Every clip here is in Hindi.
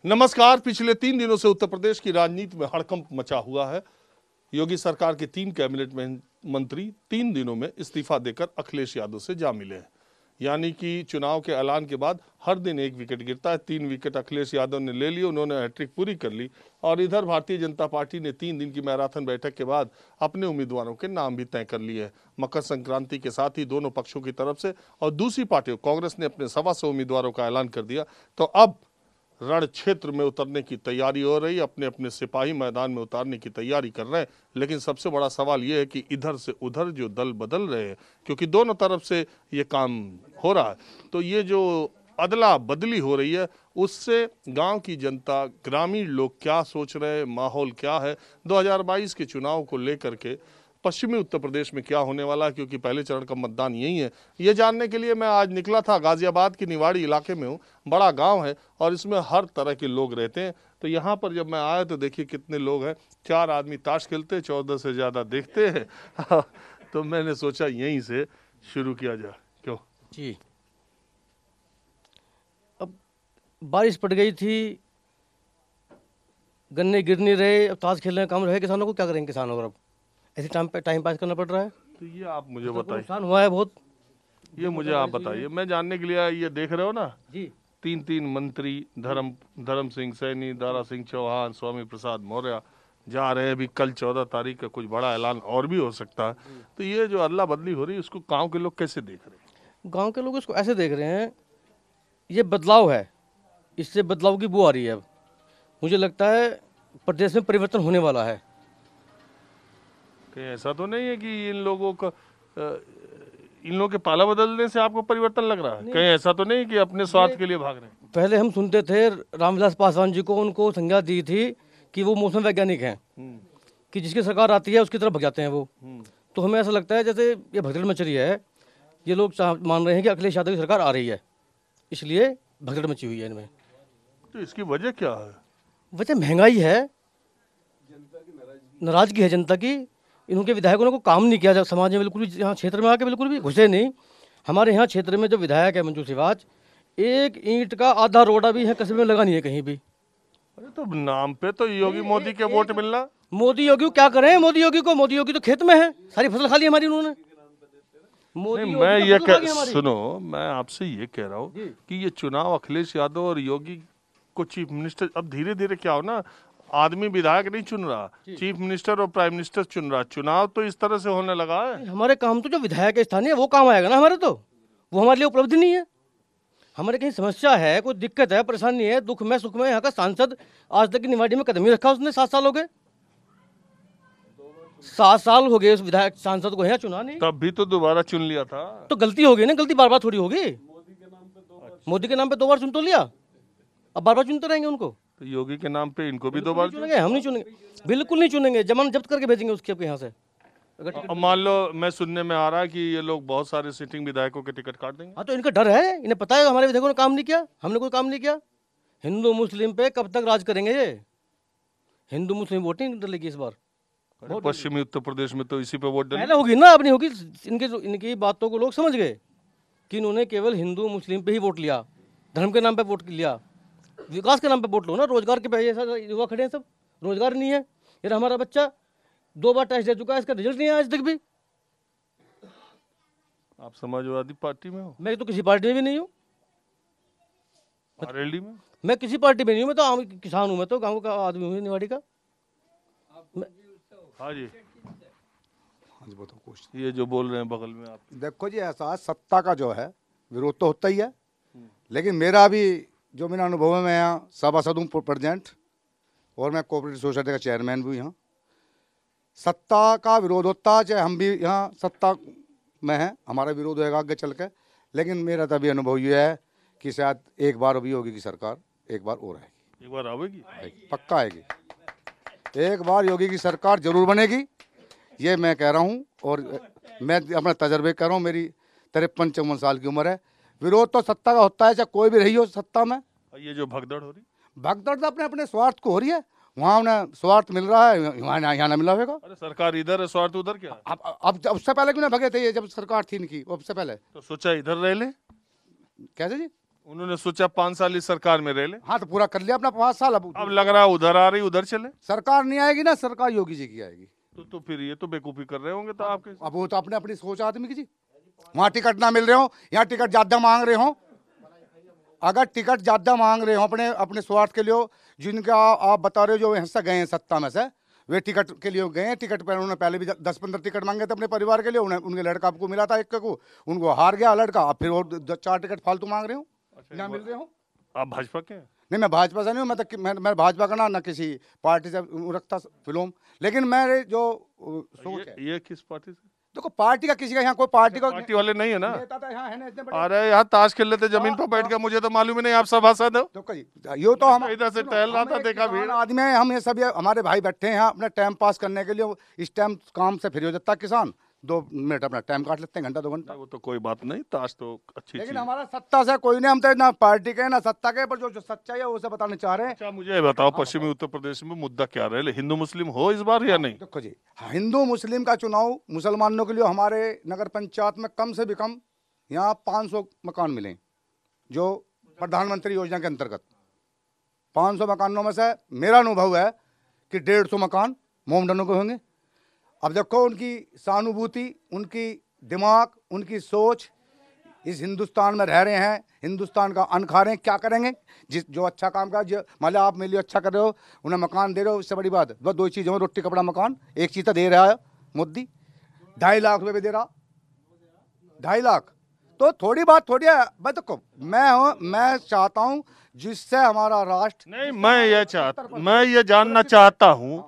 नमस्कार। पिछले 3 दिनों से उत्तर प्रदेश की राजनीति में हड़कंप मचा हुआ है। योगी सरकार के 3 कैबिनेट मंत्री 3 दिनों में इस्तीफा देकर अखिलेश यादव से जा मिले हैं। यानी कि चुनाव के ऐलान के बाद हर दिन एक विकेट गिरता है। 3 विकेट अखिलेश यादव ने ले लिए, उन्होंने हैट्रिक पूरी कर ली। और इधर भारतीय जनता पार्टी ने 3 दिन की मैराथन बैठक के बाद अपने उम्मीदवारों के नाम भी तय कर लिए हैं। मकर संक्रांति के साथ ही दोनों पक्षों की तरफ से और दूसरी पार्टियों कांग्रेस ने अपने 125 उम्मीदवारों का ऐलान कर दिया। तो अब रण क्षेत्र में उतरने की तैयारी हो रही है, अपने अपने सिपाही मैदान में उतारने की तैयारी कर रहे हैं। लेकिन सबसे बड़ा सवाल यह है कि इधर से उधर जो दल बदल रहे हैं, क्योंकि दोनों तरफ से ये काम हो रहा है, तो ये जो अदला बदली हो रही है उससे गांव की जनता, ग्रामीण लोग क्या सोच रहे हैं, माहौल क्या है, 2022 के चुनाव को लेकर के पश्चिमी उत्तर प्रदेश में क्या होने वाला है, क्योंकि पहले चरण का मतदान यही है। ये जानने के लिए मैं आज निकला था। गाजियाबाद की निवाड़ी इलाके में हूँ। बड़ा गांव है और इसमें हर तरह के लोग रहते हैं। तो यहाँ पर जब मैं आया तो देखिए कितने लोग हैं। 4 आदमी ताश खेलते हैं, 14 से ज़्यादा देखते हैं। तो मैंने सोचा यहीं से शुरू किया जाए। क्यों जी, अब बारिश पड़ गई थी, गन्ने गिर नहीं रहे, अब ताश खेलने का काम रहे किसानों को। क्या करेंगे किसानों को? अब ऐसे टाइम पास करना पड़ रहा है। तो ये आप मुझे बताइए, नुकसान हुआ है बहुत। ये मुझे आप बताइए। मैं जानने के लिए ये देख रहे हो ना, जी, 3 मंत्री धर्म सिंह सैनी, दारा सिंह चौहान, स्वामी प्रसाद मौर्य जा रहे हैं। अभी कल 14 तारीख का कुछ बड़ा ऐलान और भी हो सकता है। तो ये जो अदला बदली हो रही है उसको गांव के लोग कैसे देख रहे हैं? गांव के लोग इसको ऐसे देख रहे हैं, ये बदलाव है, इससे बदलाव की बू आ रही है। अब मुझे लगता है प्रदेश में परिवर्तन होने वाला है। कहीं ऐसा तो नहीं है कि इन लोगों के पाला बदलने से आपको परिवर्तन लग रहा है? कहीं ऐसा तो नहीं कि अपने स्वार्थ के लिए भाग रहे हैं? पहले हम सुनते थे रामविलास पासवान जी को, उनको संज्ञा दी थी कि वो मौसम वैज्ञानिक हैं, कि जिसकी सरकार आती है उसकी तरफ भग जाते हैं वो। तो हमें ऐसा लगता है जैसे ये भगदड़ मच रही है, ये लोग मान रहे हैं कि अखिलेश यादव की सरकार आ रही है, इसलिए भगदड़ मची हुई है इनमें। तो इसकी वजह क्या है? वजह महंगाई है, नाराजगी है जनता की। इनके विधायकों ने को काम नहीं किया समाज में, बिल्कुल भी यहाँ क्षेत्र में आके बिल्कुल भी घुसे नहीं। हमारे यहाँ क्षेत्र में जो विधायक है मंजू सिवाच, एक ईंट का आधा रोड़ा भी है कस्बे में लगा नहीं है कहीं भी। अरे तो नाम पे तो योगी मोदी के वोट मिलना। मोदी योगी को क्या करें? मोदी योगी तो खेत में है, सारी फसल खा ली हमारी उन्होंने। नहीं, मैं ये सुनो, मैं आपसे ये कह रहा हूँ कि ये चुनाव अखिलेश यादव और योगी को चीफ मिनिस्टर, अब धीरे धीरे क्या हो ना, आदमी विधायक नहीं चुन रहा, चीफ मिनिस्टर और प्राइम मिनिस्टर चुन रहा। चुनाव तो इस तरह से होने लगा है। हमारे काम तो जो विधायक है स्थानीय, वो काम आएगा ना हमारे। तो वो हमारे लिए उपलब्धि नहीं है। हमारे कहीं समस्या है, कोई दिक्कत है, परेशानी है, दुख में सुख में, यहाँ का सांसद आज तक की निवाड़ी में कदम ही रखा उसने। 7 साल हो गए, 7 साल हो गए उस विधायक सांसद को यहाँ चुना नहीं। तब भी तो दोबारा चुन लिया था। तो गलती हो गई ना, गलती बार बार थोड़ी होगी। मोदी के नाम पे 2 बार चुन तो लिया, अब बार बार चुनते रहेंगे उनको। तो योगी के नाम पे इनको भी 2 बार चुनेंगे? हम नहीं चुनेंगे, बिल्कुल नहीं चुनेंगे। जमानत जब्त करके भेजेंगे उसके यहाँ से। अब मान लो, मैं सुनने में आ रहा है कि ये लोग बहुत सारे सिटिंग विधायकों के टिकट काट देंगे। हाँ, तो इनका डर है, इन्हें पता है हमारे विधायकों ने काम नहीं किया, हमने कोई काम नहीं किया। हिंदू मुस्लिम पे कब तक राज करेंगे ये? हिंदू मुस्लिम वोटिंग डलेगी इस बार। पश्चिमी उत्तर प्रदेश में तो इसी पे वोट पहले होगी ना, अब नहीं होगी। इनकी बातों को लोग समझ गए कि इन्होंने केवल हिंदू मुस्लिम पे ही वोट लिया, धर्म के नाम पे वोट लिया। विकास के नाम पे वोट लो ना, रोजगार के पे ऐसा युवा खड़े हैं सब, रोजगार नहीं है। यार हमारा बच्चा 2 बार टेस्ट दे चुका है, इसका रिजल्ट नहीं आया आज तक भी। आप समाजवादी पार्टी में हो? मैं तो किसी पार्टी में भी नहीं हूँ। आरएलडी में? मैं किसी पार्टी में नहीं हूँ, मैं तो आम किसान हूँ, मैं तो गाँव का आदमी हूँ, निवाड़ी का। हाँ जी, हाँ जी, बताओ कुछ। ये जो बोल रहे हैं बगल में आप। देखो जी, ऐसा सत्ता का जो है विरोध तो होता ही है, लेकिन मेरा भी जो मेरा अनुभव है, मैं यहाँ सभासद हूँ प्रेजेंट, और मैं कोऑपरेटिव सोसाइटी का चेयरमैन भी हूँ। यहाँ सत्ता का विरोध होता है, चाहे हम भी यहाँ सत्ता में हैं, हमारा विरोध होगा आगे चल के। लेकिन मेरा तभी अनुभव ये है कि शायद एक बार अभी योगी की सरकार एक बार और आएगी। एक बार आएगी, पक्का आएगी। एक बार योगी की सरकार जरूर बनेगी, ये मैं कह रहा हूँ। और मैं अपना तजर्बे कर रहा हूँ, मेरी 53-54 साल की उम्र है। विरोध तो सत्ता का होता है, चाहे कोई भी रही हो सत्ता में। ये जो भगदड़ हो रही, भगदड़ तो अपने अपने स्वार्थ को हो रही है। वहाँ उन्हें स्वार्थ मिल रहा है, यहाँ ना मिला होगा। अरे सरकार इधर है, स्वार्थ उधर क्या है? अब उससे पहले क्यों ना भगे थे ये, जब सरकार थी इनकी, उससे पहले तो सोचा इधर रह ले। कैसे जी? उन्होंने सोचा 5 साल इस सरकार में रह ले, हाँ तो पूरा कर लिया अपना 5 साल। अब लग रहा है उधर आ रही उधर चले। सरकार नहीं आएगी ना, सरकार योगी जी की आएगी। तो फिर ये तो बेवकूफी कर रहे होंगे तो आपके। अब वो तो अपने अपनी सोच आदमी की जी। वहाँ टिकट ना मिल रहे हो, यहाँ टिकट ज्यादा मांग रहे हो। अगर टिकट ज्यादा मांग रहे हो अपने अपने स्वार्थ के लिए, जिनका आप बता रहे हो जो हिस्सा गए हैं सत्ता में से, वे टिकट के लिए गए हैं। टिकट पर उन्होंने पहले भी 10-15 टिकट मांगे थे अपने परिवार के लिए, उन्हें उनके लड़का को मिला था एक को, उनको हार गया लड़का। अब फिर वो 4 टिकट फालतू मांग रहे हो, यहाँ मिल रहे हो। आप भाजपा के हैं? नहीं, मैं भाजपा से नहीं हूँ। मैं भाजपा का ना किसी पार्टी से रखता फिल्म, लेकिन मेरे जो सोच है। ये किस पार्टी से? देखो पार्टी का किसी का यहाँ कोई पार्टी का पार्टी वाले नहीं है ना? नेता तो यहाँ है ना इतने बड़े। अरे यहाँ ताश खेल लेते जमीन पर बैठ के, मुझे तो मालूम ही नहीं आप सभासद हो। तो ये तो हम इधर से टहल रहा था, देखा भीड़। आदमी है हम, ये सब ये हमारे भाई बैठे हैं यहाँ अपने टाइम पास करने के लिए। इस टाइम काम से फ्री हो जाता है किसान, 2 मिनट अपना टाइम काट लेते हैं, घंटा 2 घंटा। वो तो कोई बात नहीं, ताश तो अच्छी लेकिन चीज। हमारा सत्ता से कोई नहीं, हम तो ना पार्टी के ना सत्ता के, पर जो सच्चाई है उसे बताना चाह रहे हैं। अच्छा मुझे ये बताओ, पश्चिमी उत्तर प्रदेश में मुद्दा क्या रहे? हिंदू मुस्लिम हो इस बार या नहीं? देखो जी, हिंदू मुस्लिम का चुनाव मुसलमानों के लिए हमारे नगर पंचायत में कम से भी कम यहाँ 500 मकान मिले, जो प्रधानमंत्री योजना के अंतर्गत। 500 मकानों में से मेरा अनुभव है कि 150 मकान मोमडनों के होंगे। अब देखो उनकी सहानुभूति, उनकी दिमाग, उनकी सोच, इस हिंदुस्तान में रह रहे हैं, हिंदुस्तान का अन्न खा रहे हैं, क्या करेंगे? जो अच्छा काम का, जो मान लो आप मेरे लिए अच्छा कर रहे हो, उन्हें मकान दे रहे हो, इससे बड़ी बात है। बस 2 चीज़ें, रोटी कपड़ा मकान। एक चीज़ तो दे रहा है मोदी, 2.5 लाख रुपये भी दे रहा, 2.5 लाख। तो थोड़ी बात थोड़ी है। मैं तो मैं चाहता हूँ जिससे हमारा राष्ट्र नहीं, मैं ये जानना चाहता हूँ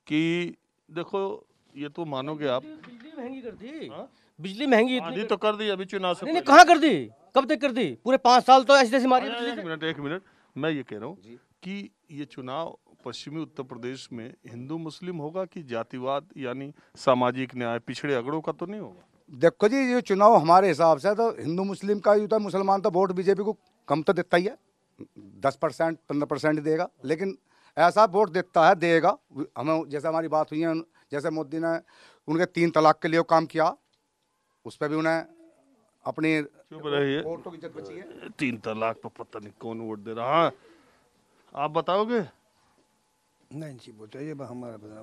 कि देखो, ये तो मानोगे आप, बिजली महंगी कर दी। बिजली महंगी आधी तो कर दी अभी चुनाव से। नहीं, कहाँ कर दी? कब तक कर दी? पूरे 5 साल तो ऐसी तैसी मारी। एक मिनट, मैं ये कह रहा हूँ कि ये चुनाव पश्चिमी उत्तर प्रदेश में हिंदू मुस्लिम होगा कि जातिवाद यानी सामाजिक न्याय, पिछड़े अगड़ों का तो नहीं होगा? देखो जी, ये चुनाव हमारे हिसाब से तो हिंदू मुस्लिम का ही होता है। मुसलमान तो वोट बीजेपी को कम तो देता ही है, 10% 15% ही देगा, लेकिन ऐसा वोट देता है, देगा। हमें जैसे हमारी बात हुई है, जैसे मोदी ने उनके 3 तलाक के लिए काम किया, उस पर भी उन्हें अपनी चुप रहिए, वोटों की इज्जत बची है। 3 तलाक पर पता नहीं कौन वोट दे रहा। हाँ, आप बताओगे? नहीं जी, बताइए हमारा बता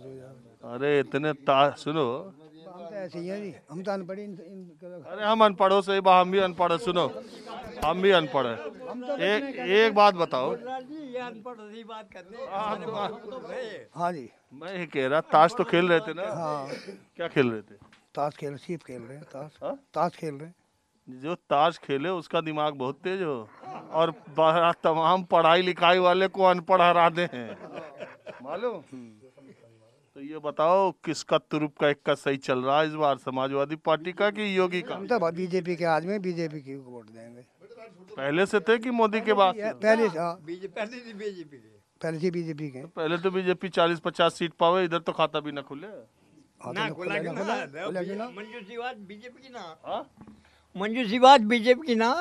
यार। अरे इतने सुनो, हम तो ऐसे ही हैं जी, हम तो अनपढ़। अरे हम अनपढ़ों से हम भी अनपढ़ है। सुनो, हम भी अनपढ़ है। एक बात बताओ। हाँ जी, मैं ये कह रहा, ताश तो खेल रहे थे ना? हाँ। क्या खेल रहे थे? ताश खेल, सीप खेल रहे हैं, हाँ? ताश खेल रहे हैं। जो ताश खेले उसका दिमाग बहुत तेज हो, और तमाम पढ़ाई लिखाई वाले को अनपढ़ हरा दे हैं, मालूम? तो ये बताओ, किसका तुरुप का इक्का सही चल रहा है इस बार, समाजवादी पार्टी का कि योगी का? हम तो बीजेपी के आदमी, बीजेपी की वोट देंगे। पहले से थे कि मोदी के बाद? पहले से बीजेपी के। पहले तो बीजेपी 40-50 सीट पावे, इधर तो खाता भी ना खुले। मंजू सी बात बीजेपी की ना।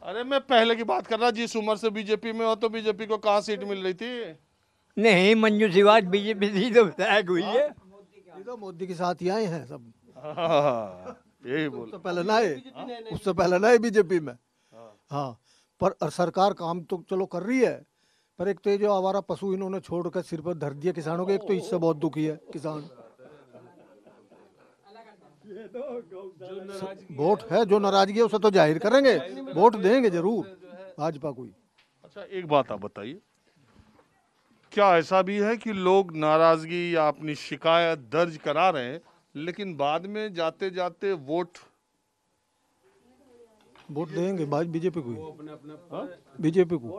अरे मैं पहले की बात कर रहा, जिस उम्र से बीजेपी में हो तो बीजेपी को कहाँ सीट मिल रही थी? नहीं, मंजू सी बात बीजेपी थी तो विधायक हुई है। ये तो मोदी के साथ ही आए हैं सब। यही बोल। उससे पहले ना है, उससे पहले ना है बीजेपी में। हाँ, पर सरकार काम तो चलो कर रही है, पर एक तो ये जो आवारा पशु इन्होंने छोड़कर सिर पर धर दिया किसानों के, एक तो इससे बहुत दुखी है किसान। वोट है, जो नाराजगी है उसे तो जाहिर करेंगे, वोट देंगे जरूर भाजपा को ही। अच्छा एक बात आप बताइए, क्या ऐसा भी है कि लोग नाराजगी या अपनी शिकायत दर्ज करा रहे हैं, लेकिन बाद में जाते जाते वोट देंगे बीजेपी को ही, बीजेपी को।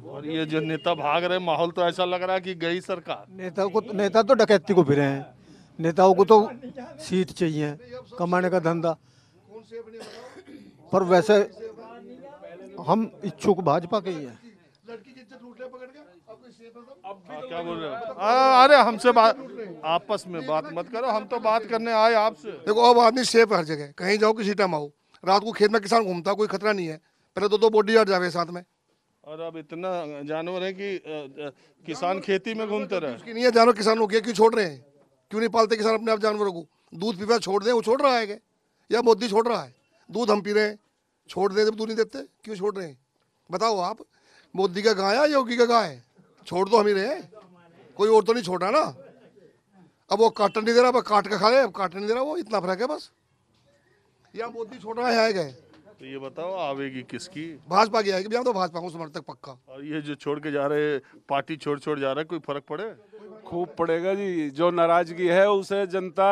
और ये जो नेता भाग रहे, माहौल तो ऐसा लग रहा है कि गई सरकार। नेता तो डकैती को फिरे हैं। नेताओं को तो सीट चाहिए, कमाने का धंधा। पर वैसे हम इच्छुक भाजपा के ही हैं। क्या बोल रहे हो? अरे हमसे बात, आपस में बात मत करो, हम तो बात करने आए आपसे। देखो, अब आदमी सेफ है हर जगह, कहीं जाओ किसी टाइम आओ। रात को खेत में किसान घूमता, कोई खतरा नहीं है। पहले तो 2 बॉडीगार्ड जावे साथ में, और अब इतना जानवर है कि किसान खेती में घूमते रहे। उसकी नहीं है जानवर, किसानों के क्यों छोड़ रहे हैं? क्यों नहीं पालते किसान अपने आप जानवरों को? दूध पीवा छोड़ दें, वो छोड़ रहा है क्या? या मोदी छोड़ रहा है? दूध हम पी रहे हैं, छोड़ दे, दूध नहीं देते, क्यों छोड़ रहे हैं बताओ आप? मोदी का गाय है, योगी का गाय है, छोड़ तो हम ही रहे हैं, कोई और तो नहीं छोड़ रहा ना। अब वो काटन नहीं दे रहा, अब काट के खा ले, अब काटन नहीं दे रहा, वो इतना फर्क है बस। या मोदी छोड़ रहा है गए। तो ये बताओ आवेगी किसकी? भाजपा की आएगी, तो भाजपा को समर्थक पक्का। और ये जो छोड़ के जा रहे, पार्टी छोड़ जा रहा है, कोई फर्क पड़े? खूब पड़ेगा जी। जो नाराजगी है उसे जनता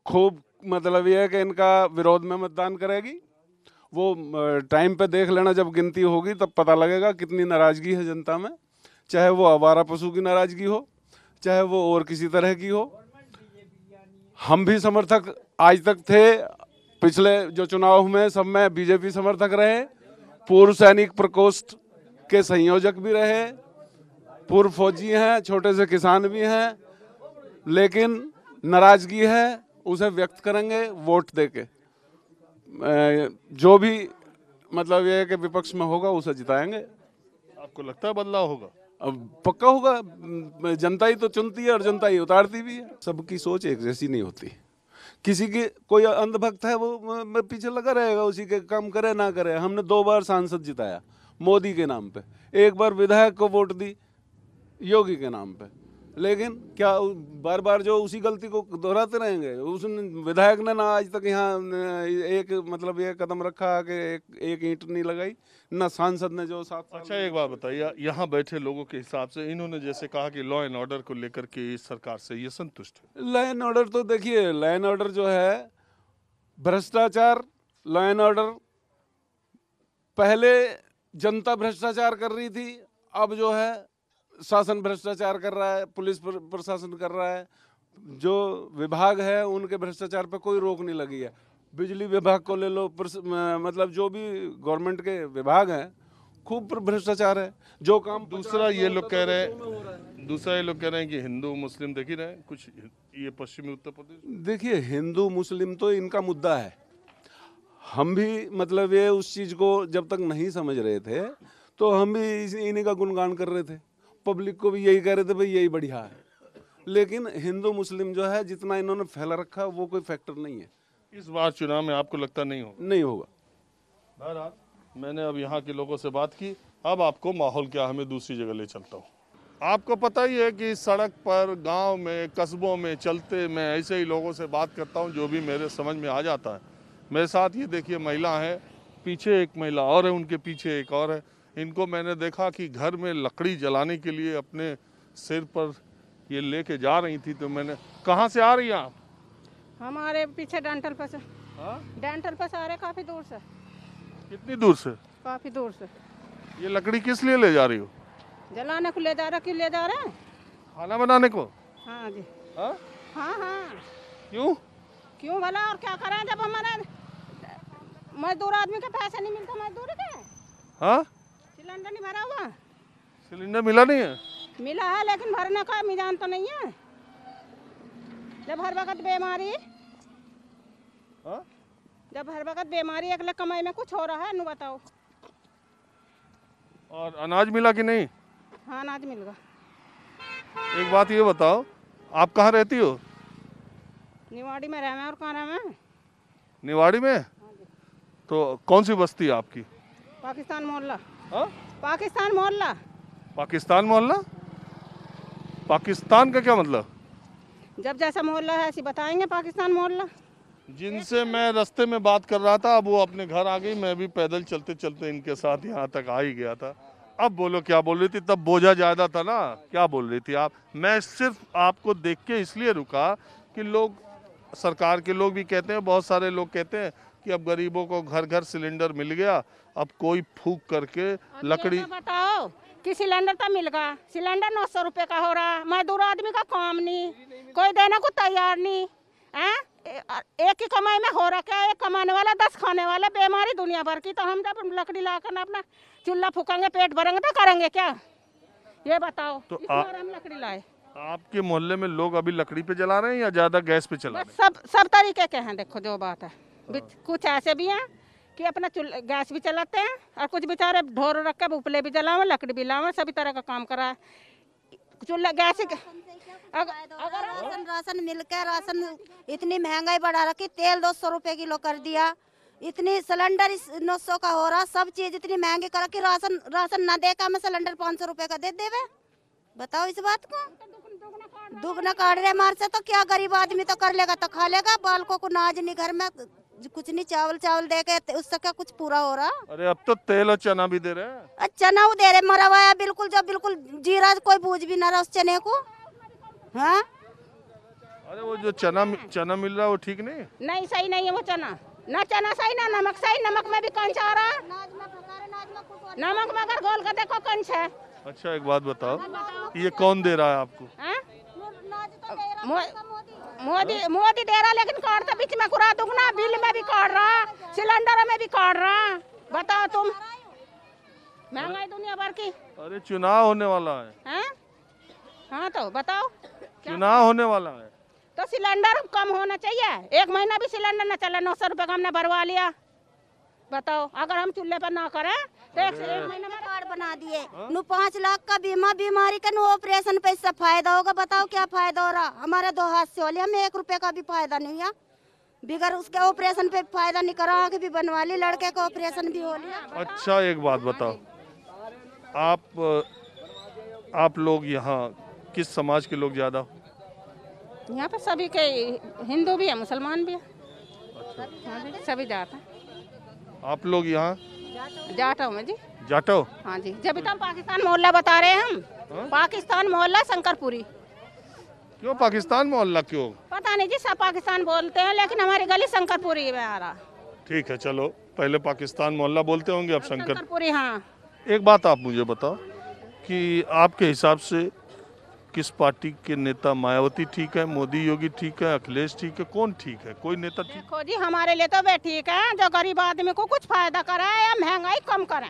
खूब, मतलब ये है कि इनका विरोध में मतदान करेगी। वो टाइम पे देख लेना, जब गिनती होगी तब पता लगेगा कितनी नाराजगी है जनता में। चाहे वो आवारा पशु की नाराजगी हो, चाहे वो और किसी तरह की हो। हम भी समर्थक आज तक थे, पिछले जो चुनाव में सब में बीजेपी समर्थक रहे, पूर्व सैनिक प्रकोष्ठ के संयोजक भी रहे, पूर्व फौजी हैं, छोटे से किसान भी हैं, लेकिन नाराजगी है उसे व्यक्त करेंगे वोट देके। जो भी मतलब ये है कि विपक्ष में होगा उसे जिताएंगे। आपको लगता है बदलाव होगा? अब पक्का होगा, जनता ही तो चुनती है और जनता ही उतारती भी है। सबकी सोच एक जैसी नहीं होती। किसी की कोई अंधभक्त है वो पीछे लगा रहेगा, उसी के काम करे ना करे। हमने 2 बार सांसद जिताया मोदी के नाम पे, 1 बार विधायक को वोट दी योगी के नाम पे, लेकिन क्या बार बार जो उसी गलती को दोहराते रहेंगे? उस विधायक ने ना आज तक यहाँ एक मतलब ये कदम रखा कि एक ईंट नहीं लगाई, ना सांसद ने जो 7 साल। अच्छा एक बात बताइए, यहाँ बैठे लोगों के हिसाब से इन्होंने जैसे कहा कि लॉ एंड ऑर्डर को लेकर के इस सरकार से ये संतुष्ट है? लॉ एंड ऑर्डर तो देखिए, लॉ एंड ऑर्डर जो है, भ्रष्टाचार, लॉ एंड ऑर्डर, पहले जनता भ्रष्टाचार कर रही थी, अब जो है शासन भ्रष्टाचार कर रहा है, पुलिस प्रशासन कर रहा है, जो विभाग है उनके भ्रष्टाचार पे कोई रोक नहीं लगी है। बिजली विभाग को ले लो, मतलब जो भी गवर्नमेंट के विभाग हैं खूब भ्रष्टाचार है। जो काम दूसरा ये लोग कह रहे हैं कि हिंदू मुस्लिम देख ही रहे हैं कुछ, ये पश्चिमी उत्तर प्रदेश। देखिए, हिंदू मुस्लिम तो इनका मुद्दा है। हम भी मतलब ये उस चीज को जब तक नहीं समझ रहे थे तो हम भी इन्हीं का गुणगान कर रहे थे, पब्लिक को भी यही कह रहे थे भाई यही बढ़िया है। लेकिन हिंदू मुस्लिम जो है जितना इन्होंने फैला रखा वो कोई फैक्टर नहीं है। इस बार चुनाव में आपको लगता नहीं होगा? नहीं होगा। बहरहाल मैंने अब यहाँ के लोगों से बात की, अब आपको माहौल क्या है मैं दूसरी जगह ले चलता हूँ। आपको पता ही है कि सड़क पर, गांव में, कस्बों में चलते मैं ऐसे ही लोगों से बात करता हूँ जो भी मेरे समझ में आ जाता है। मेरे साथ ये देखिए महिला है, पीछे एक महिला और है, उनके पीछे एक और है। इनको मैंने देखा कि घर में लकड़ी जलाने के लिए अपने सिर पर ये लेके जा रही थी, तो मैंने, कहाँ से आ रही हैं आप? हमारे पीछे डेंटल पर से। डेंटल पर से आ रहे, काफी दूर से। कितनी दूर से? काफी दूर से। ये लकड़ी किस लिए ले जा रही हो? जलाने को ले जा रहे। क्यों ले जा रहे हैं? खाना बनाने को? हाँ जी। हाँ हाँ। क्यों? क्यों भला, और क्या करें जब हमारे मजदूर आदमी के पैसे नहीं मिलते मजदूरी के। हाँ, सिलेंडर नहीं भरा हुआ। सिलेंडर मिला नहीं है? मिला है लेकिन भरने का मिजान तो नहीं है। जब हर वक्त बीमारी, जब हर वक्त बीमारी, अगले कमाई में कुछ हो रहा है, नु बताओ। और अनाज मिला कि नहीं? हाँ, अनाज मिल गया। एक बात ये बताओ, आप कहाँ रहती हो? निवाड़ी में रहे, और कहाँ रहे? निवाड़ी में? तो कौन सी बस्ती है आपकी? पाकिस्तान मोहल्ला। हाँ? पाकिस्तान मोहल्ला। पाकिस्तान मोहल्ला? पाकिस्तान का क्या मतलब? जब जैसा मोहल्ला है ऐसी बताएंगे पाकिस्तान मोहल्ला। जिनसे मैं रास्ते में बात कर रहा था, अब वो अपने घर आ गई, मैं भी पैदल चलते चलते इनके साथ यहाँ तक आ ही गया था। अब बोलो क्या बोल रही थी? तब बोझा ज्यादा था ना, क्या बोल रही थी आप? मैं सिर्फ आपको देख के इसलिए रुका कि लोग, सरकार के लोग भी कहते हैं, बहुत सारे लोग कहते हैं कि अब गरीबों को घर घर सिलेंडर मिल गया, अब कोई फूक करके लकड़ी। बताओ कि सिलेंडर तो मिल गया, सिलेंडर 900 रुपए का हो रहा, मजदूर आदमी का काम नहीं, कोई देने को तैयार नहीं है। एक ही कमाई में हो रहा क्या? एक कमाने वाला 10 खाने वाला, बीमारी दुनिया भर की। तो हम जब लकड़ी लाकर अपना चूल्हा फूकेंगे, पेट भरेंगे तो करेंगे क्या? ये बताओ। तो हम लकड़ी लाए। आपके मोहल्ले में लोग अभी लकड़ी पे जला रहे हैं या ज्यादा गैस पे चला रहे हैं? सब तरीके के हैं। देखो जो बात है, कुछ ऐसे भी हैं कि अपना गैस भी चलाते हैं, और कुछ बेचारे ढोर रख के उपले भी जलावे, लकड़ी भी लावे, सभी तरह का काम करा है। चूल्हा गैस अगर राशन मिल के, राशन इतनी महंगाई बढ़ा रखी, तेल 200 रुपए किलो कर दिया, इतनी सिलेंडर 900 का हो रहा, सब चीज इतनी महंगी करा कि राशन ना दे का मैं सिलेंडर 500 रुपए का दे देवे। बताओ इस बात को, दुगना काट रहे हमारे से। तो क्या गरीब आदमी तो कर लेगा तो खा लेगा, बालकों को नाज नहीं, घर में कुछ नहीं, चावल दे के उससे क्या कुछ पूरा हो रहा। अरे अब तो तेल और चना भी दे रहे हैं। चना वो दे रहे, मरा हुआ है बिल्कुल, जो बिल्कुल जीरा, कोई बूझ भी ना रहा उस चने को। हाँ अरे वो जो चना मिल रहा है वो ठीक नहीं, नहीं सही नहीं है वो चना, ना चना सही ना नमक सही। नमक में भी कंच आ रहा, नमक में अगर गोल का देखो कंच है। अच्छा एक बात बताओ, ये कौन दे रहा है आपको? मोदी दे रहा, लेकिन काट तो बीच में कुरा दुगना, बिल में भी काट रहा, सिलेंडर में भी काट रहा। बताओ तुम, महंगाई दुनिया भर की। अरे चुनाव होने वाला है। हाँ तो बताओ, चुनाव होने वाला है तो सिलेंडर कम होना चाहिए। एक महीना भी सिलेंडर न चला, 900 रुपए का हमने भरवा लिया। बताओ अगर हम चूल्हे पर ना करें तो एक महीना में कार्ड बना दिए, 5 लाख का बीमा, बीमारी का ऑपरेशन पे इससे फायदा होगा। बताओ क्या फायदा हो रहा? हमारे 2 हाथ से हो लिया, हमें 1 रुपए का भी फायदा नहीं है। बिगर उसके ऑपरेशन पे फायदा नहीं करा, आँख भी बनवा ली, लड़के का ऑपरेशन भी हो लिया। अच्छा एक बात बताओ, आप लोग यहाँ किस समाज के लोग ज्यादा? यहाँ पे सभी के, हिंदू भी है, मुसलमान भी है। अच्छा। सभी जाट हैं। आप लोग यहाँ जाटो में जी। जाटो? हाँ जी, जब तो हम पाकिस्तान मोहल्ला बता रहे हैं हम। पाकिस्तान मोहल्ला शंकरपुरी। क्यों पाकिस्तान मोहल्ला क्यों? पता नहीं जी, सब पाकिस्तान बोलते हैं, लेकिन हमारी गली शंकरपुरी में आ रहा। ठीक है चलो, पहले पाकिस्तान मोहल्ला बोलते होंगे, अब शंकरपुरी। हाँ एक बात आप मुझे बताओ कि आपके हिसाब से किस पार्टी के नेता, मायावती ठीक है, मोदी योगी ठीक है, अखिलेश ठीक है, कौन ठीक है? कोई नेता ठीक? देखो जी, हमारे लिए तो वे ठीक है जो गरीब आदमी को कुछ फायदा कराए या महंगाई कम करे।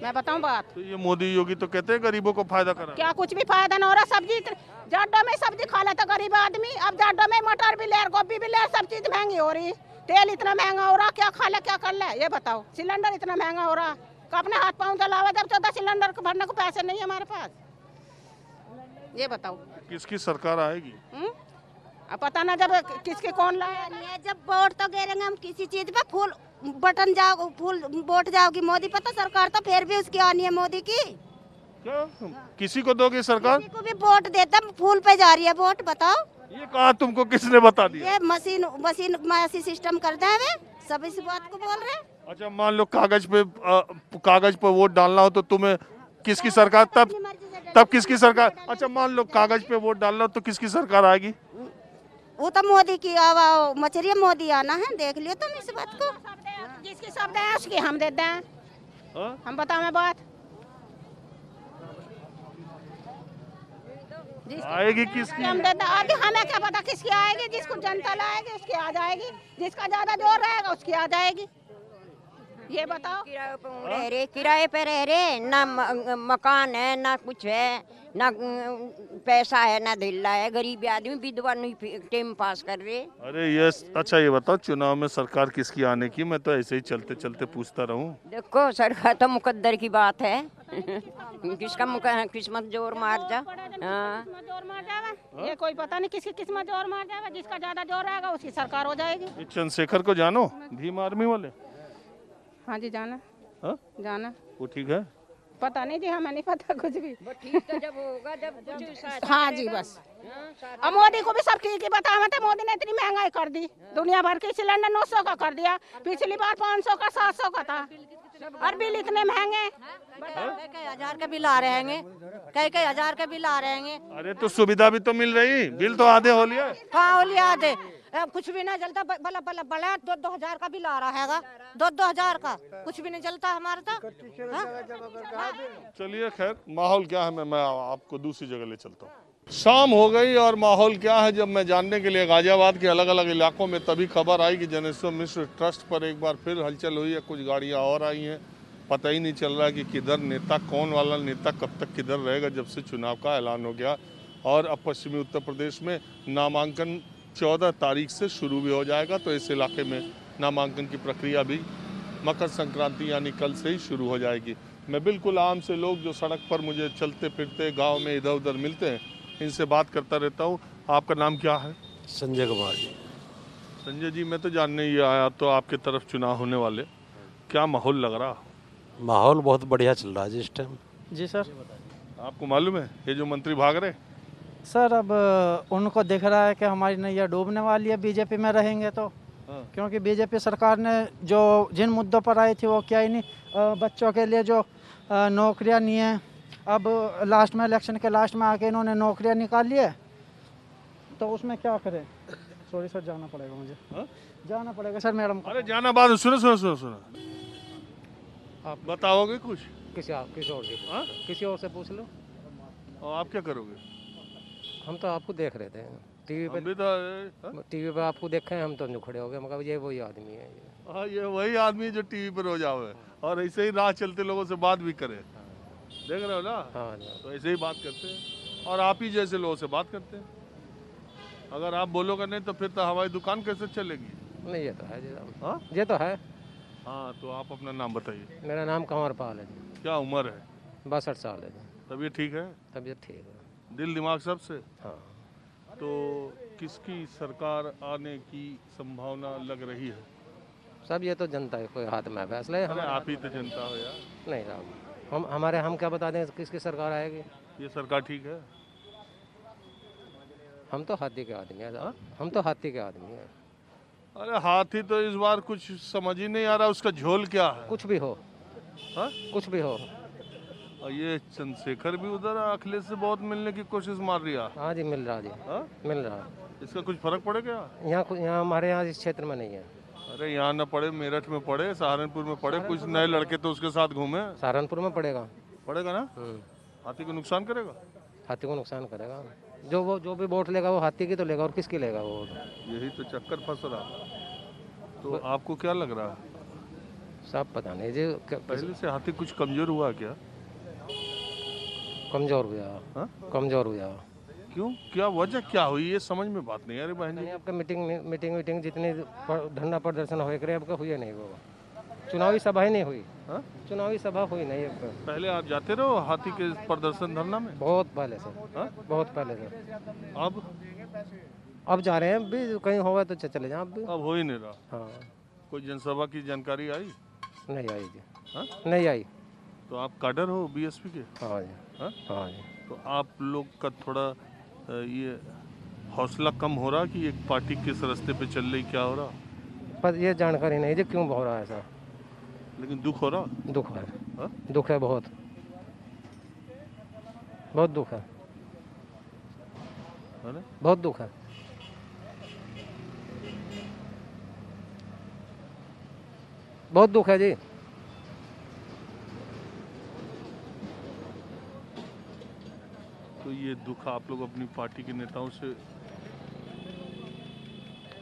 मैं बताऊं बात, तो ये मोदी योगी तो कहते हैं गरीबों को फायदा करा, क्या कुछ भी फायदा ना हो रहा। सब्जी जाडो में सब्जी खा लेता गरीब आदमी, अब जाडो में मटर भी ले, गोभी भी ले, सब चीज महंगी हो रही। तेल इतना महंगा हो रहा, क्या खा ले क्या कर ले ये बताओ। सिलेंडर इतना महंगा हो रहा, अपने हाथ पाँव जलावा, जब 14 सिलेंडर को भरने को पैसे नहीं है हमारे पास। ये बताओ किसकी सरकार आएगी? अब पता ना जब किसके कौन लाए। जब वोट तो गिरेंगे हम किसी चीज पे, फूल बटन जाओ, फूल वोट जाओगी मोदी पर, तो सरकार तो फिर भी उसकी आनी है मोदी की। क्या किसी को दोगे सरकार? किसी को भी वोट देता, फूल पे जा रही है वोट। बताओ ये कहा तुमको किसने बता दिया? ये मशीन सिस्टम करते हैं, वे सब इस बात को बोल रहे हैं। अच्छा मान लो कागज पे वोट डालना हो तो तुम्हें किसकी सरकार, तब किसकी सरकार? अच्छा मान लो कागज पे वोट डालना हो तो किसकी सरकार आएगी? वो तो मोदी की मछली, मोदी आना है, देख लियो तुम इस बात को। जिसकी शब्द है उसकी हम देते हैं। हम बताओ मैं बात, आएगी किसकी हम देते हैं। अभी हमें क्या पता किसकी आएगी, जिसको जनता लाएगी उसकी आ जाएगी, जिसका ज्यादा जोर रहेगा उसकी आ जाएगी। ये बताओ, किराए पे रह रहे, ना मकान है, ना कुछ है, ना पैसा है, ना धिल्ला है, गरीब आदमी विधवा नहीं टाइम पास कर रहे। अरे ये अच्छा ये बताओ, चुनाव में सरकार किसकी आने की? मैं तो ऐसे ही चलते चलते पूछता रहूं। देखो सरकार तो मुकद्दर की बात है। किसका किस्मत जोर मार जा। जोर मार जाएगा, ये कोई पता नहीं किसकी किस्मत जोर मार जाएगा। जिसका ज्यादा जोर रहेगा उसकी सरकार हो जाएगी। चंद्रशेखर को जानो, भीम आर्मी वाले? हाँ जी जाना। जाना वो ठीक है? पता नहीं जी, हमें नहीं पता कुछ भी। ठीक तो जब होगा जब हाँ जी बस। अब मोदी को भी सब ठीक ही बतावा था। मोदी ने इतनी महंगाई कर दी, दुनिया भर की सिलेंडर 900 का कर दिया, पिछली बार 500 का 700 का था, और बिल इतने महंगे। कई हजार के बिल आ रहे हैं, कई हजार के बिल आ रहे हैं। अरे तो सुविधा भी तो मिल रही, बिल तो आधे हो लिया। हाँ हो लिया आधे, कुछ भी नहीं जलता। बड़ा 2-2 हजार का बिल आ रहा हैगा, 2-2 हजार का कुछ भी नहीं जलता हमारा तो। चलिए खैर, माहौल क्या है मैं आपको दूसरी जगह ले चलता हूँ। शाम हो गई और माहौल क्या है जब मैं जानने के लिए गाजियाबाद के अलग अलग इलाकों में तभी खबर आई कि जनेश्वर मिश्र ट्रस्ट पर एक बार फिर हलचल हुई है। कुछ गाड़ियाँ और आई हैं, पता ही नहीं चल रहा कि किधर नेता, कौन वाला नेता कब तक किधर रहेगा जब से चुनाव का ऐलान हो गया। और अब पश्चिमी उत्तर प्रदेश में नामांकन 14 तारीख से शुरू भी हो जाएगा, तो इस इलाके में नामांकन की प्रक्रिया भी मकर संक्रांति यानी कल से ही शुरू हो जाएगी। मैं बिल्कुल आम से लोग जो सड़क पर मुझे चलते फिरते गांव में इधर उधर मिलते हैं, इनसे बात करता रहता हूं। आपका नाम क्या है? संजय कुमार जी। संजय जी, मैं तो जानने ही आया, तो आपके तरफ चुनाव होने वाले, क्या माहौल लग रहा? माहौल बहुत बढ़िया चल रहा है जी इस टाइम। जी सर। आपको मालूम है ये जो मंत्री भाग रहे? सर अब उनको दिख रहा है कि हमारी नैया डूबने वाली है बीजेपी में रहेंगे तो। क्योंकि बीजेपी सरकार ने जो जिन मुद्दों पर आई थी वो क्या ही नहीं, बच्चों के लिए जो नौकरियां नहीं है, अब लास्ट में इलेक्शन के लास्ट में आके इन्होंने नौकरियां निकाली है, तो उसमें क्या करें। सॉरी सर, जाना पड़ेगा मुझे। जाना पड़ेगा सर मैडम। अरे जाना बाद, सुनो सुनो सुनो सुनो, आप बताओगे कुछ? किसी और से पूछ लो। और आप क्या करोगे? हम तो आपको देख रहे थे टीवी पे, टीवी पे आपको देखे हैं, हम तो नहीं खड़े हो गए, मगर ये वही आदमी है। हाँ, ये वही आदमी जो टीवी पर रोज आवे और ऐसे ही राह चलते लोगों से बात भी करे, देख रहे हो ना? हाँ, तो ऐसे ही बात करते हैं और आप ही जैसे लोगों से बात करते हैं। अगर आप बोलोगे नहीं तो फिर तो हमारी दुकान कैसे चलेगी? नहीं, ये तो है जी। ये तो है। हाँ, तो आप अपना नाम बताइए। मेरा नाम कंवरपाल है जी। क्या उम्र है? 62 साल है जी। तबीयत ठीक है? तबीयत ठीक है। दिल दिमाग सबसे? हाँ। तो किसकी सरकार आने की संभावना लग रही है? सब ये तो जनता है, कोई हाथ में फैसला है। आप ही तो जनता हो यार। नहीं राम, हम क्या बता दें किसकी सरकार आएगी? ये सरकार ठीक है? हम तो हाथी के आदमी है। हम तो हाथी के आदमी है। अरे हाथी तो इस बार कुछ समझ ही नहीं आ रहा, उसका झोल क्या है? कुछ भी हो। हाँ? कुछ भी हो। और ये चंद्रशेखर भी उधर अखिलेश से बहुत मिलने की कोशिश मार रही है। हाँ जी, मिल रहा जी। मिल रहा। इसका कुछ फर्क पड़ेगा? यहाँ हमारे यहाँ इस क्षेत्र में नहीं है। अरे यहाँ न पड़े, मेरठ में पड़े, सहारनपुर में पड़े, कुछ नए लड़के तो उसके साथ घूमे। सहारनपुर में पड़ेगा ना? हाथी को नुकसान करेगा? हाथी को नुकसान करेगा। जो भी वोट लेगा वो हाथी की तो लेगा, और किसकी लेगा वो? यही तो चक्कर फंस रहा। तो आपको क्या लग रहा है? सब पता नहीं जी। पहले से हाथी कुछ कमजोर हुआ क्या? कमजोर हुआ। कमजोर हुआ। क्यों? क्या वजह क्या हुई, ये समझ में बात नहीं आ रही बहन जी। आपका मीटिंग जितनी धरना प्रदर्शन हो करे आपका हुई नहीं, वो चुनावी सभा ही नहीं हुई। चुनावी सभा हुई नहीं। पहले आप जाते रहो हाथी के प्रदर्शन धरना में? बहुत पहले से। बहुत पहले से। अब जा रहे हैं, भी कहीं होगा तो चले जाए। अब हो ही नहीं रहा। हाँ। कोई जनसभा की जानकारी आई? नहीं आई जी। नहीं आई। तो आप काडर हो बीएसपी के? हाँ जी। हाँ जी। तो आप लोग का थोड़ा ये हौसला कम हो रहा कि एक पार्टी किस रास्ते पे चल रही, क्या हो रहा? पर ये जानकारी नहीं जी क्यों हो रहा है ऐसा। लेकिन दुख हो रहा? दुख है। दुख है, बहुत बहुत दुख है। बहुत दुख है। बहुत दुख है जी। तो ये दुख आप लोग अपनी पार्टी के नेताओं से?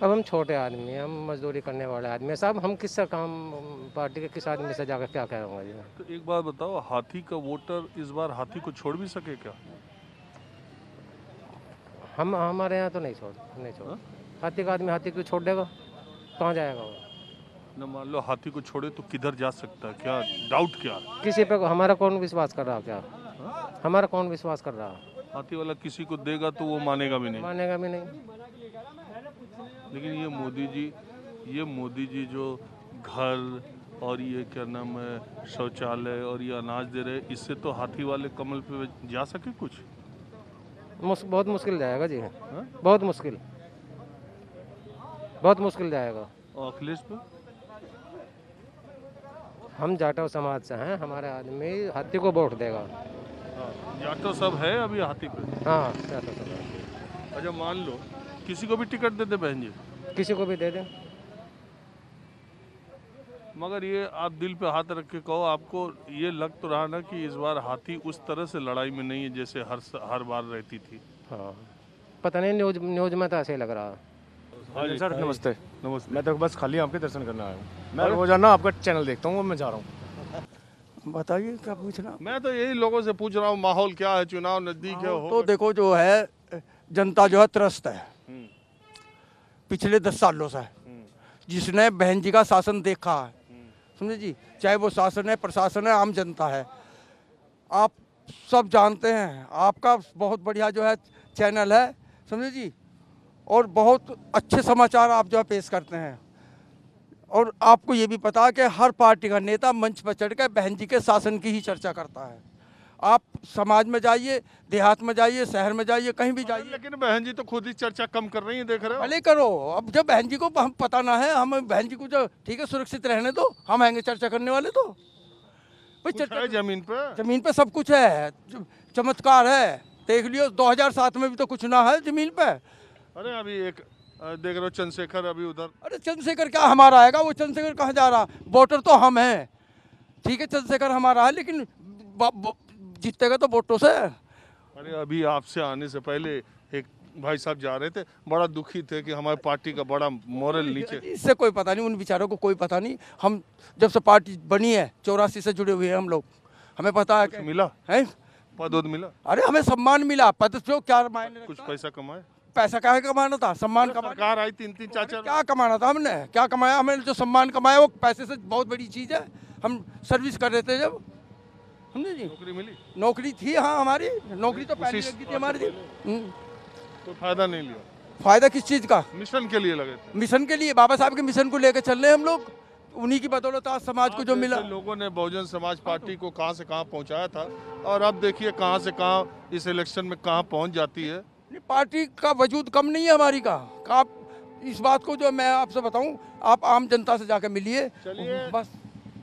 अब हम छोटे आदमी हैं, हम मजदूरी करने वाले आदमी हैं साहब, हम किससे काम पार्टी के किस आदमी से जाकर क्या करूँगा जी? तो एक बात बताओ, हाथी का वोटर इस बार हाथी को छोड़ भी सके क्या? हम हमारे यहाँ तो नहीं छोड़। हाथी का आदमी हाथी को छोड़ देगा, कहाँ जाएगा वो? न मान लो हाथी को छोड़े तो किधर जा सकता है? क्या डाउट क्या? किसी पे हमारा कौन विश्वास कर रहा? क्या हमारा कौन विश्वास कर रहा? हाथी वाला किसी को देगा तो वो मानेगा भी नहीं। मानेगा भी नहीं। लेकिन ये मोदी जी जो घर और ये क्या नाम है शौचालय और ये अनाज दे रहे, इससे तो हाथी वाले कमल पे जा सके कुछ? बहुत मुश्किल जाएगा जी। बहुत मुश्किल जाएगा। और अखिलेश पे? हम जाटव समाज से हैं, हमारे आदमी हाथी को वोट देगा। जाटव सब है अभी हाथी पे? हाँ, जाटव सब है। अच्छा, मान लो किसी को भी टिकट दे दे बहन जी? किसी को भी दे दें। मगर ये आप दिल पे हाथ रख के कहो, आपको ये लग तो रहा ना कि इस बार हाथी उस तरह से लड़ाई में नहीं है जैसे हर बार रहती थी? हाँ, पता नहीं, न्यूज में तो ऐसे ही लग रहा है। हाँ सर, नमस्ते। नमस्ते। मैं तो बस खाली आपके दर्शन करने आया हूँ। मैं रोजाना आपका चैनल देखता हूँ, मैं जा रहा हूँ। बताइए क्या पूछना? मैं तो यही लोगों से पूछ रहा हूँ, माहौल क्या है? चुनाव नजदीक है। तो देखो जो है, जनता जो है त्रस्त है पिछले 10 सालों से, जिसने बहन जी का शासन देखा है, समझे जी, चाहे वो शासन है, प्रशासन है, आम जनता है। आप सब जानते हैं, आपका बहुत बढ़िया जो है चैनल है, समझे जी, और बहुत अच्छे समाचार आप जो है पेश करते हैं। और आपको ये भी पता है कि हर पार्टी का नेता मंच पर चढ़कर बहन जी के शासन की ही चर्चा करता है। आप समाज में जाइए, देहात में जाइए, शहर में जाइए, कहीं भी जाइए। लेकिन बहन जी तो खुद ही चर्चा कम कर रही है, देख रहे हो। भले करो, अब जब बहन जी को हम पता ना है, हम बहन जी को जो ठीक है सुरक्षित रहने दो, हम आएंगे चर्चा करने वाले तो भाई। चर्चा है जमीन पे सब कुछ है, चमत्कार है। देख लियो 2007 में भी तो कुछ ना है जमीन पे। अरे अभी एक देख रहे हो चंद्रशेखर अभी उधर। अरे चंद्रशेखर क्या हमारा आएगा, वो चंद्रशेखर कहाँ जा रहा, वोटर तो हम हैं। ठीक है चंद्रशेखर हमारा है, लेकिन जीतेगा तो वोटों से। अरे अभी आपसे आने से पहले एक भाई साहब जा रहे थे, बड़ा दुखी थे कि हमारी पार्टी का बड़ा मोरल नीचे। इससे कोई पता नहीं, उन बेचारों को कोई पता नहीं। हम जब से पार्टी बनी है 84 से जुड़े हुए हैं हम लोग, हमें पता है। मिला है पद मिला? अरे हमें सम्मान मिला, पद जो क्या मायने, कुछ पैसा कमाए। पैसा क्या कमाना था, सम्मान सरकार आई 3-3 4-4 क्या कमाना था, हमने क्या कमाया? हमें जो सम्मान कमाया वो पैसे से बहुत बड़ी चीज है। हम सर्विस कर रहे थे जब, समझे जी। नौकरी मिली? नौकरी थी हाँ, हमारी नौकरी तो पहले लगी थी हमारी। तो फायदा नहीं लिया? फायदा किस चीज का? मिशन के लिए लगे थे। मिशन के लिए, बाबा साहब के मिशन को लेकर चल रहे हैं हम लोग। उन्हीं की बदौलत आज समाज को जो मिला। लोगों ने बहुजन समाज पार्टी को कहां से कहां पहुंचाया था, और अब देखिए कहां से कहां इस इलेक्शन में कहां पहुंच जाती है। पार्टी का वजूद कम नहीं है हमारी का। आप इस बात को जो मैं आपसे बताऊं, आप आम जनता से जाकर मिलिए। चलिए, बस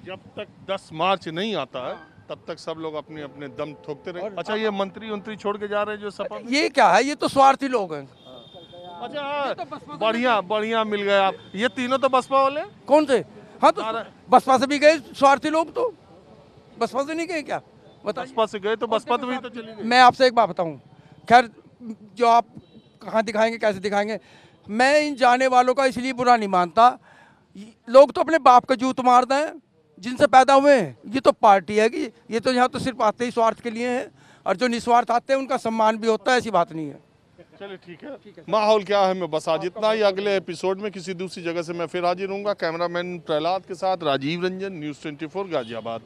जब तक 10 मार्च नहीं आता है तब तक सब लोग अपने अपने दम ठोकते रहे। अच्छा, ये मंत्री छोड़ के जा रहे हैं जो सपा में? ये क्या है, ये तो स्वार्थी लोग हैं। अच्छा, बढ़िया मिल गए आप। ये तीनों तो बसपा वाले? कौन से? हाँ तो बसपा से भी गए स्वार्थी लोग, तो बसपा से नहीं गए क्या बताइए? बसपा से गए तो बसपा तो भी तो चली गई। मैं आपसे एक बात बताऊं, खैर जो आप कहाँ दिखाएंगे कैसे दिखाएंगे, मैं इन जाने वालों का इसलिए बुरा नहीं मानता। लोग तो अपने बाप का जूत मार दें जिनसे पैदा हुए हैं। ये तो पार्टी है कि ये तो यहाँ तो सिर्फ आते ही स्वार्थ के लिए हैं, और जो निस्वार्थ आते हैं उनका सम्मान भी होता है, ऐसी बात नहीं है। चलिए ठीक है। माहौल क्या है मैं बस आज इतना ही। अगले एपिसोड में किसी दूसरी जगह से मैं फिर हाजिर हूँगा। कैमरामैन प्रहलाद के साथ राजीव रंजन, न्यूज़ 24 गाजियाबाद।